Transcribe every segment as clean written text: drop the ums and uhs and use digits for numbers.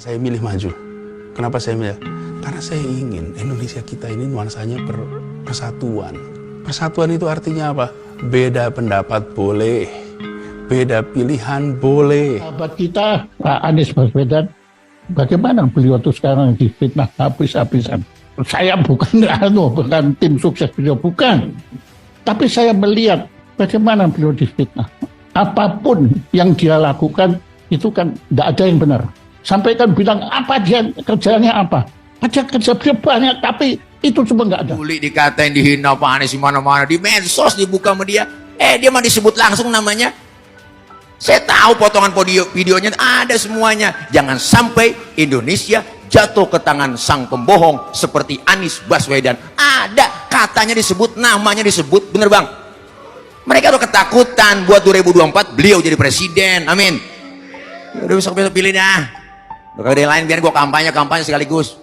Saya milih maju. Kenapa saya milih? Karena saya ingin Indonesia kita ini nuansanya persatuan. Persatuan itu artinya apa? Beda pendapat boleh, beda pilihan boleh. Sahabat kita Pak Anies Baswedan, bagaimana beliau tuh sekarang difitnah habis-habisan. Saya bukan tim sukses beliau, bukan. Tapi saya melihat bagaimana beliau difitnah. Apapun yang dia lakukan itu kan tidak ada yang benar. Sampai kan bilang apa dia kerjanya apa. Ada kerja beliau banyak, tapi itu cuma nggak ada. Bully dikatain, dihina Pak Anies di mana-mana, di medsos dibuka sama dia. Dia mah disebut langsung namanya. Saya tahu potongan videonya ada semuanya. Jangan sampai Indonesia jatuh ke tangan sang pembohong seperti Anies Baswedan. Ada katanya disebut, namanya disebut, bener bang? Mereka udah ketakutan buat 2024 beliau jadi presiden. Amin. Udah besok-besok pilih dah. Udah ada yang lain biar gue kampanye sekaligus.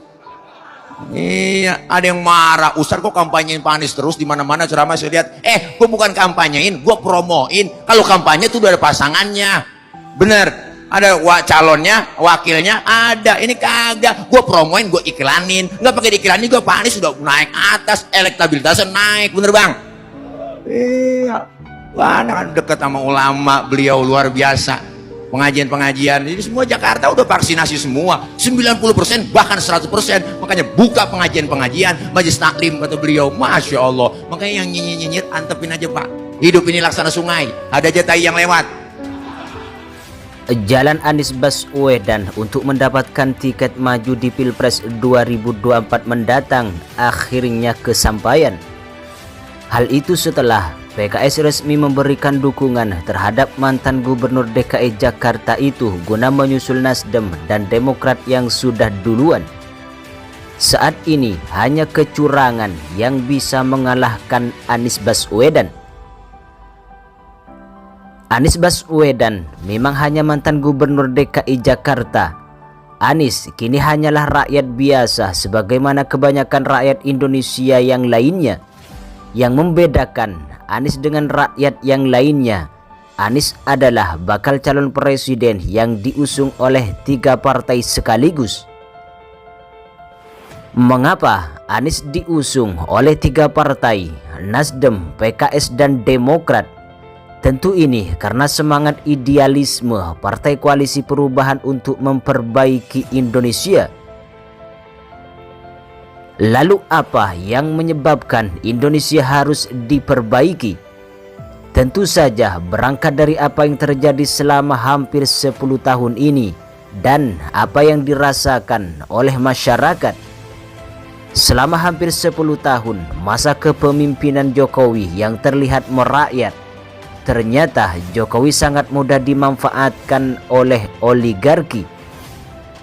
Iya, ada yang marah. Ustaz kok kampanyein Pak Anies terus di mana-mana ceramah saya lihat. Gue bukan kampanyein, gue promoin. Kalau kampanye tuh udah ada pasangannya. Bener. Ada calonnya, wakilnya ada. Ini kagak. Gue promoin, gue iklanin. Nggak pakai diiklanin, gue Pak Anies sudah naik atas, elektabilitasnya naik. Bener bang? Iya. Wah, kan deket sama ulama, beliau luar biasa. Pengajian-pengajian, jadi semua Jakarta udah vaksinasi semua, 90% bahkan 100%. Makanya buka pengajian-pengajian, majelis taklim kata beliau, Masya Allah. Makanya yang nyinyir antepin aja Pak. Hidup ini laksana sungai, ada aja tai yang lewat. Jalan Anies Baswedan untuk mendapatkan tiket maju di Pilpres 2024 mendatang akhirnya kesampaian. Hal itu setelah PKS resmi memberikan dukungan terhadap mantan Gubernur DKI Jakarta itu guna menyusul Nasdem dan Demokrat yang sudah duluan. Saat ini hanya kecurangan yang bisa mengalahkan Anies Baswedan. Anies Baswedan memang hanya mantan Gubernur DKI Jakarta. Anies kini hanyalah rakyat biasa sebagaimana kebanyakan rakyat Indonesia yang lainnya. Yang membedakan Anies dengan rakyat yang lainnya, Anies adalah bakal calon presiden yang diusung oleh 3 partai sekaligus. Mengapa Anies diusung oleh 3 partai, Nasdem, PKS, dan Demokrat? Tentu ini karena semangat idealisme Partai Koalisi Perubahan untuk memperbaiki Indonesia. Lalu apa yang menyebabkan Indonesia harus diperbaiki? Tentu saja berangkat dari apa yang terjadi selama hampir 10 tahun ini dan apa yang dirasakan oleh masyarakat. Selama hampir 10 tahun masa kepemimpinan Jokowi yang terlihat merakyat, ternyata Jokowi sangat mudah dimanfaatkan oleh oligarki.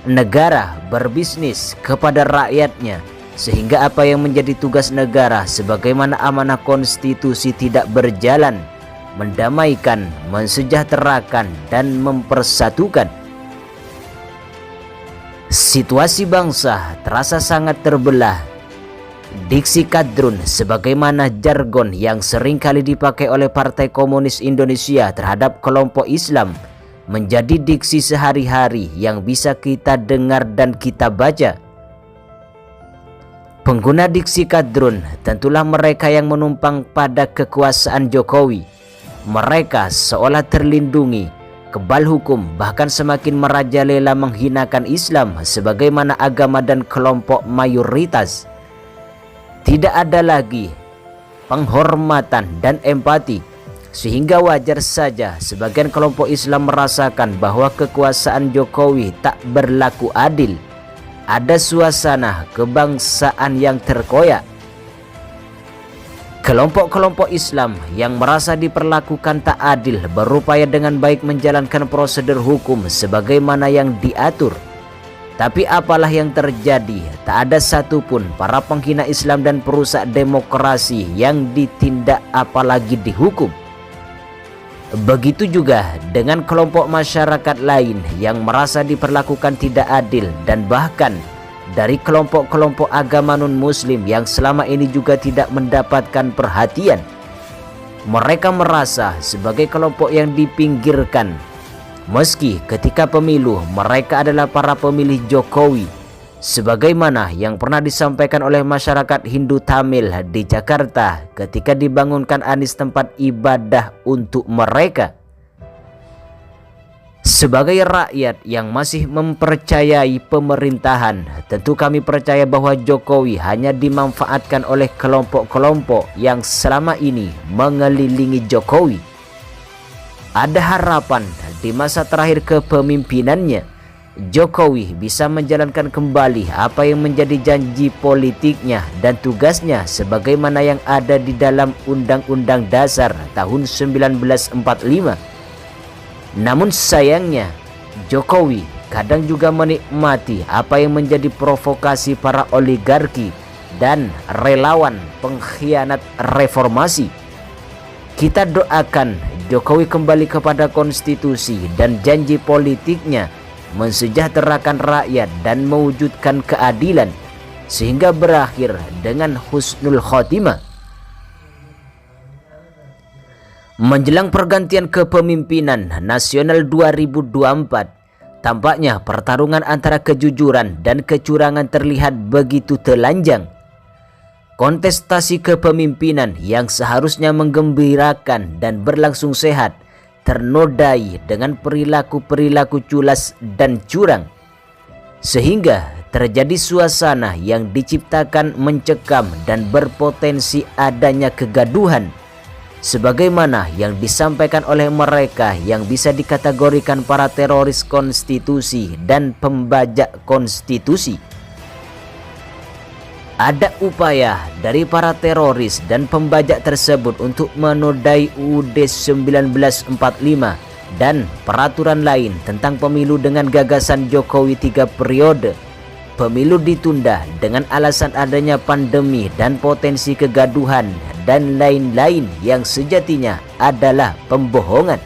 Negara berbisnis kepada rakyatnya, sehingga apa yang menjadi tugas negara sebagaimana amanah konstitusi tidak berjalan, mendamaikan, mensejahterakan, dan mempersatukan. Situasi bangsa terasa sangat terbelah. Diksi kadrun sebagaimana jargon yang sering kali dipakai oleh Partai Komunis Indonesia terhadap kelompok Islam menjadi diksi sehari-hari yang bisa kita dengar dan kita baca. Pengguna diksi kadrun tentulah mereka yang menumpang pada kekuasaan Jokowi. Mereka seolah terlindungi, kebal hukum, bahkan semakin merajalela menghinakan Islam sebagaimana agama dan kelompok mayoritas. Tidak ada lagi penghormatan dan empati, sehingga wajar saja sebagian kelompok Islam merasakan bahwa kekuasaan Jokowi tak berlaku adil. Ada suasana kebangsaan yang terkoyak. Kelompok-kelompok Islam yang merasa diperlakukan tak adil berupaya dengan baik menjalankan prosedur hukum sebagaimana yang diatur. Tapi apalah yang terjadi, tak ada satupun para penghina Islam dan perusak demokrasi yang ditindak apalagi dihukum. Begitu juga dengan kelompok masyarakat lain yang merasa diperlakukan tidak adil dan bahkan dari kelompok-kelompok agama non-muslim yang selama ini juga tidak mendapatkan perhatian. Mereka merasa sebagai kelompok yang dipinggirkan. Meski ketika pemilu mereka adalah para pemilih Jokowi, sebagaimana yang pernah disampaikan oleh masyarakat Hindu Tamil di Jakarta ketika dibangunkan Anies tempat ibadah untuk mereka. Sebagai rakyat yang masih mempercayai pemerintahan, tentu kami percaya bahwa Jokowi hanya dimanfaatkan oleh kelompok-kelompok yang selama ini mengelilingi Jokowi. Ada harapan di masa terakhir kepemimpinannya, Jokowi bisa menjalankan kembali apa yang menjadi janji politiknya dan tugasnya sebagaimana yang ada di dalam Undang-Undang Dasar tahun 1945. Namun sayangnya, Jokowi kadang juga menikmati apa yang menjadi provokasi para oligarki dan relawan pengkhianat reformasi. Kita doakan Jokowi kembali kepada konstitusi dan janji politiknya, mensejahterakan rakyat dan mewujudkan keadilan, sehingga berakhir dengan husnul khotimah. Menjelang pergantian kepemimpinan nasional 2024, tampaknya pertarungan antara kejujuran dan kecurangan terlihat begitu telanjang. Kontestasi kepemimpinan yang seharusnya menggembirakan dan berlangsung sehat ternodai dengan perilaku-perilaku culas dan curang, sehingga terjadi suasana yang diciptakan mencekam dan berpotensi adanya kegaduhan, sebagaimana yang disampaikan oleh mereka yang bisa dikategorikan para teroris konstitusi dan pembajak konstitusi. Ada upaya dari para teroris dan pembajak tersebut untuk menodai UUD 1945 dan peraturan lain tentang pemilu dengan gagasan Jokowi 3 periode. Pemilu ditunda dengan alasan adanya pandemi dan potensi kegaduhan dan lain-lain yang sejatinya adalah pembohongan.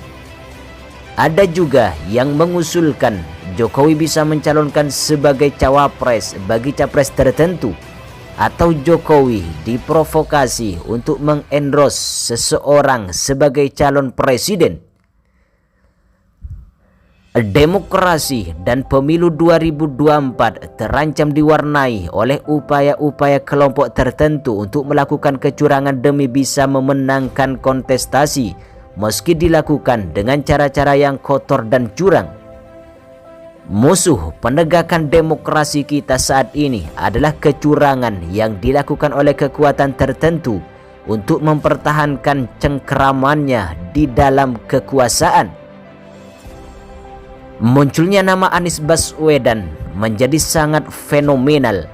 Ada juga yang mengusulkan Jokowi bisa mencalonkan sebagai cawapres bagi capres tertentu, atau Jokowi diprovokasi untuk mengendorse seseorang sebagai calon presiden. Demokrasi dan pemilu 2024 terancam diwarnai oleh upaya-upaya kelompok tertentu untuk melakukan kecurangan demi bisa memenangkan kontestasi, meski dilakukan dengan cara-cara yang kotor dan curang. Musuh penegakan demokrasi kita saat ini adalah kecurangan yang dilakukan oleh kekuatan tertentu untuk mempertahankan cengkeramannya di dalam kekuasaan. Munculnya nama Anies Baswedan menjadi sangat fenomenal.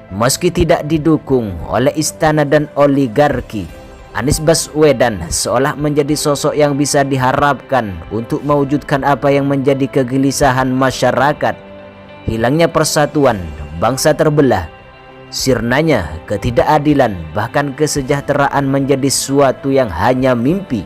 Meski tidak didukung oleh istana dan oligarki, Anies Baswedan seolah menjadi sosok yang bisa diharapkan untuk mewujudkan apa yang menjadi kegelisahan masyarakat. Hilangnya persatuan, bangsa terbelah, sirnanya ketidakadilan, bahkan kesejahteraan menjadi suatu yang hanya mimpi.